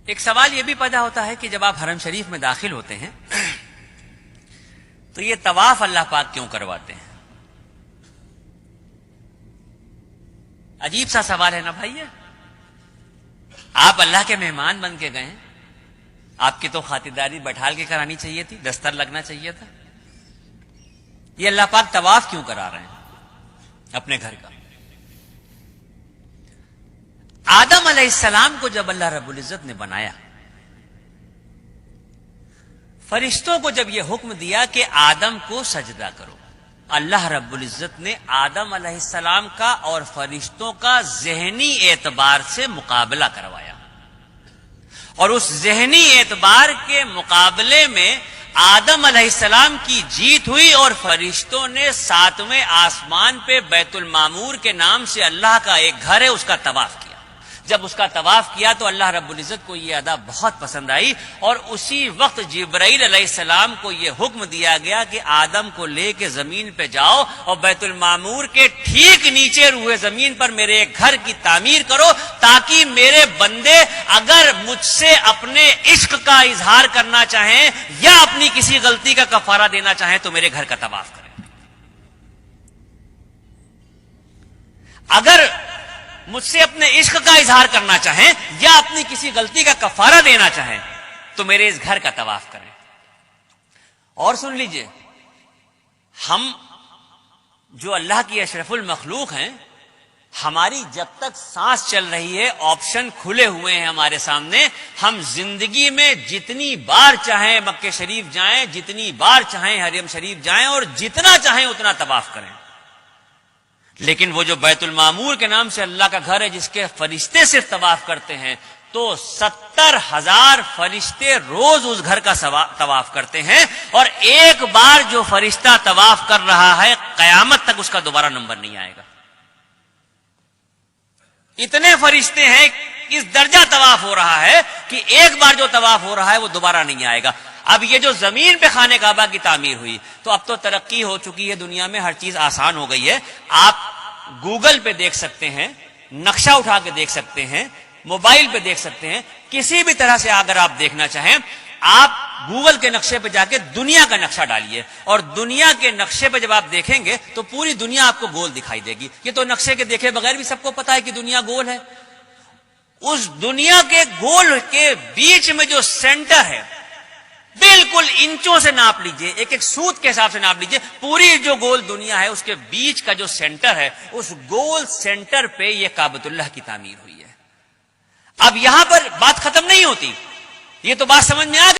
ایک سوال یہ بھی پیدا ہوتا ہے کہ جب آپ حرم شریف میں داخل ہوتے ہیں تو یہ طواف اللہ پاک کیوں کرواتے ہیں؟ عجیب سا سوال ہے نا بھائی. آپ اللہ کے مہمان بن کے گئے ہیں، آپ کی تو خاطرداری بٹھال کے کرانی چاہیے تھی، دستر لگنا چاہیے تھا. یہ اللہ پاک طواف کیوں کرا رہے ہیں اپنے گھر کا؟ آدم علیہ السلام کو جب اللہ رب العزت نے بنایا، فرشتوں کو جب یہ حکم دیا کہ آدم کو سجدہ کرو، اللہ رب العزت نے آدم علیہ السلام کا اور فرشتوں کا ذہنی اعتبار سے مقابلہ کروایا، اور اس ذہنی اعتبار کے مقابلے میں آدم علیہ السلام کی جیت ہوئی، اور فرشتوں نے 7ویں آسمان پہ بیت المعمور کے نام سے اللہ کا ایک گھر ہے اس کا طواف کیا. جب اس کا طواف کیا تو اللہ رب العزت کو یہ ادا بہت پسند آئی، اور اسی وقت جبرائیل علیہ السلام کو یہ حکم دیا گیا کہ آدم کو لے کے زمین پہ جاؤ اور بیت المعمور کے ٹھیک نیچے روئے زمین پر میرے ایک گھر کی تعمیر کرو، تاکہ میرے بندے اگر مجھ سے اپنے عشق کا اظہار کرنا چاہیں یا اپنی کسی غلطی کا کفارہ دینا چاہیں تو میرے گھر کا طواف کریں. اگر مجھ سے اپنے عشق کا اظہار کرنا چاہیں یا اپنی کسی غلطی کا کفارہ دینا چاہیں تو میرے اس گھر کا طواف کریں. اور سن لیجئے، ہم جو اللہ کی اشرف المخلوق ہیں، ہماری جب تک سانس چل رہی ہے آپشن کھلے ہوئے ہیں ہمارے سامنے. ہم زندگی میں جتنی بار چاہیں مکہ شریف جائیں، جتنی بار چاہیں حرم شریف جائیں، اور جتنا چاہیں اتنا طواف کریں. لیکن وہ جو بیت المعمور کے نام سے اللہ کا گھر ہے جس کے فرشتے صرف طواف کرتے ہیں، تو 70,000 فرشتے روز اس گھر کا طواف کرتے ہیں، اور ایک بار جو فرشتہ طواف کر رہا ہے قیامت تک اس کا دوبارہ نمبر نہیں آئے گا. اتنے فرشتے ہیں، اس درجہ طواف ہو رہا ہے کہ ایک بار جو طواف ہو رہا ہے وہ دوبارہ نہیں آئے گا. اب یہ جو زمین پہ خانہ کعبہ کی تعمیر ہوئی، تو اب تو ترقی ہو چکی ہے دنیا میں، ہر چیز آسان ہو گئی ہے. آپ گوگل پہ دیکھ سکتے ہیں، نقشہ اٹھا کے دیکھ سکتے ہیں، موبائل پہ دیکھ سکتے ہیں، کسی بھی طرح سے اگر آپ دیکھنا چاہیں آپ گوگل کے نقشے پہ جا کے دنیا کا نقشہ ڈالیے، اور دنیا کے نقشے پہ جب آپ دیکھیں گے تو پوری دنیا آپ کو گول دکھائی دے گی. یہ تو نقشے کے دیکھے بغیر بھی سب کو پتا ہے کہ دنیا گول ہے. اس دنیا کے گول کے بیچ میں جو سینٹر ہے، بالکل انچوں سے ناپ لیجئے، ایک ایک سوت کے حساب سے ناپ لیجئے، پوری جو گول دنیا ہے اس کے بیچ کا جو سینٹر ہے، اس گول سینٹر پہ یہ کعبۃ اللہ کی تعمیر ہوئی ہے. اب یہاں پر بات ختم نہیں ہوتی، یہ تو بات سمجھ میں آ گئی.